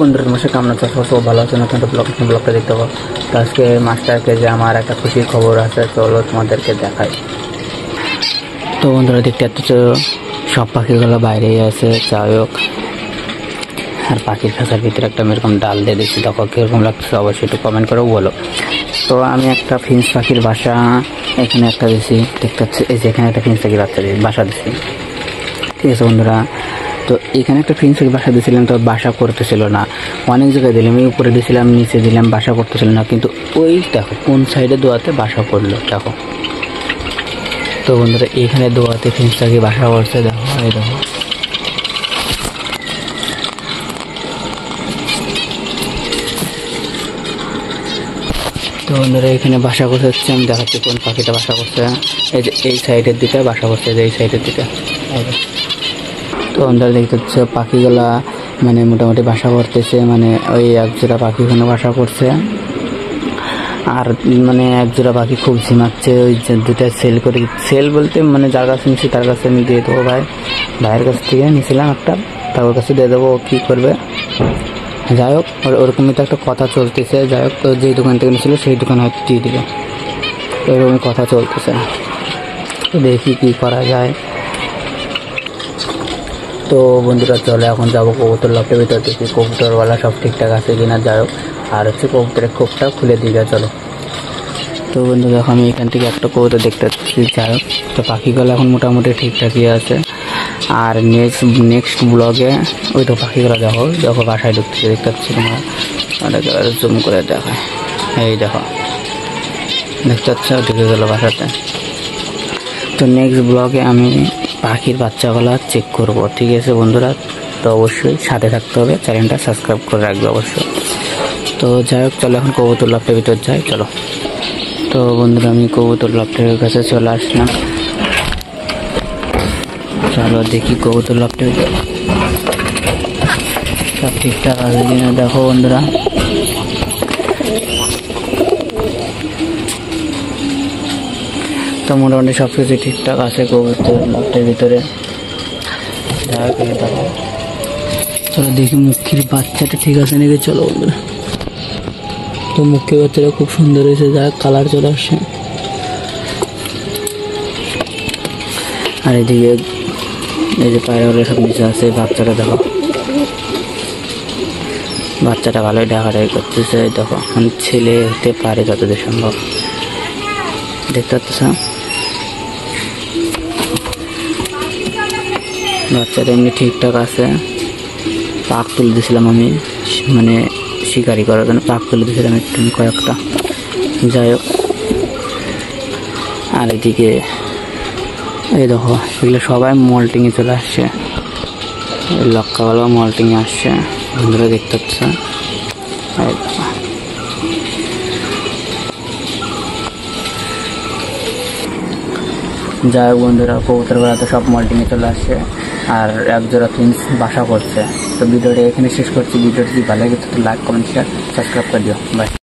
বন্ধুরা তোমার কেমন আছো? সব ভালো আছে। নতুন ব্লগটা দেখতে পাবো। তো আজকে মাস্টারকে যে আমার একটা খুশির খবর আছে, চলো তোমাদেরকে দেখাই। তো বন্ধুরা দেখতে পাচ্ছ সব পাখিগুলো বাইরেই আছে। যাই হোক, আর পাখির খাঁচার ভিতরে একটা এরকম ডাল দিয়ে দিচ্ছি, দেখো কীরকম লাগছে অবশ্যই একটু কমেন্ট করেও বলো। তো আমি একটা ফিন্স পাখির বাসা এখানে একটা দিছি, দেখতে পাচ্ছি এই যে এখানে একটা ফিন্স পাখির বাসা দিছি। ঠিক আছে বন্ধুরা, তো এখানে একটা ফিন্স পাখি বাসা দিয়েছিলাম, তো বাসা করতেছিল না। অনেক জায়গায় দিলাম, আমি উপরে দিয়েছিলাম, নিচে দিলাম, বাসা করতেছিল না। কিন্তু ওই দেখো কোন সাইডে দোয়াতে বাসা করলো দেখো। তো বন্ধুরা এখানে দোয়াতে ফিন্স পাখি বাসা করছে, দেখো এই দেখো। তো বন্ধুরা এখানে বাসা করতে হচ্ছে, আমি দেখাচ্ছি কোন পাখিটা বাসা করছে। এই যে এই সাইডের দিকে বাসা করছে, এই সাইডের দিকে। তো বন্ধুরা দেখতে হচ্ছে পাখিগুলা মানে মোটামুটি বাসা করতেছে, মানে ওই এক জোড়া পাখি ওখানে বাসা করছে। আর মানে এক জোড়া পাখি খুব ঝিমাচ্ছে, ওই দুটা সেল বলতে মানে যার কাছে নিচ্ছি তার কাছে আমি দিয়ে দেবো। ভাইয়ের কাছ থেকে নিয়েছিলাম একটা, তার কাছে দিয়ে দেবো, কী করবে। যাই হোক, ওরকমই তো একটা কথা চলতেছে। যাই হোক, তো যেই দোকান থেকে নিয়েছিল সেই দোকানে হয়তো দিয়ে দিবে, এরকমই কথা চলতেছে। তো দেখি কী করা যায়। তো বন্ধুরা চলে এখন যাবো কবুতর লকের ভিতর, দেখি কবুতরওয়ালা সব ঠিকঠাক আছে কিনা। যাই হোক, আর হচ্ছে কবুতরের খোপটা খুলে দিয়ে চলো। তো বন্ধু দেখো আমি এখান থেকে একটা কবুতর দেখতে পাচ্ছি। যাই হোক, তো পাখিগুলো এখন মোটামুটি ঠিকঠাকই আছে। আর নেক্সট ব্লগে ওই তো পাখিগুলো দেখো বাসায় ঢুকতেছে, দেখতে পাচ্ছি তোমার অনেক জুম করে দেখায়। এই দেখো দেখতে পাচ্ছ ঢুকে গেলো বাসাতে। তো নেক্সট ব্লগে আমি পাখির বাচ্চাগুলো চেক করব, ঠিক আছে বন্ধুরা? তো অবশ্যই সাথে থাকতে হবে, চ্যানেলটা সাবস্ক্রাইব করে রাখবে অবশ্যই। তো যাই হোক, চলো এখন কবুতর লফটের ভিতর যাই, চলো। তো বন্ধুরা আমি কবুতর লফটের কাছে চলে আসলাম, চলো দেখি কবুতর লফটের ভিতর সব ঠিকঠাক আছে কিনা। দেখো বন্ধুরা তো মোটামুটি সব কিছু ঠিকঠাক আছে কবুতর লফটের ভিতরে। চলো দেখি মুখির বাচ্চাটা ঠিক আছে নাকি। চলো বন্ধুরা, তো মুখির বাচ্চাটা খুব সুন্দর হয়েছে, যা কালার চলে আসছে। আর এদিকে এই যে পায়রাগুলো সব নিচে আছে। বাচ্চাটা দেখো, বাচ্চাটা ভালোই ডাকাডাকি করতেছে। দেখো মানে ছেলে হতে পারে যতদূর সম্ভব, দেখতে পাচ্ছ। বাচ্চাটা এমনি ঠিকঠাক আছে। পাক তুলে দিয়েছিলাম আমি, মানে শিকারি করার জন্য পাক তুলে দিয়েছিলাম একটু কয়েকটা। যাই হোক, আর এদিকে এই দেখো এগুলো সবাই মল্টিংয়ে চলে আসছে, এই লক্কাগুলো মল্টিংয়ে আসছে বন্ধুরা, দেখতে পাচ্ছ। এই দেখো যাই হোক বন্ধুরা, কবুতরগুলো তো সব মল্টিংয়ে চলে আসছে, আর এক জোড়া ফিন্স বাসা করছে। তো ভিডিওটা এখানে শেষ করছি। ভিডিওটি যদি ভালো লাগে তো লাইক, কমেন্ট, শেয়ার, সাবস্ক্রাইব করে দিও। বাই।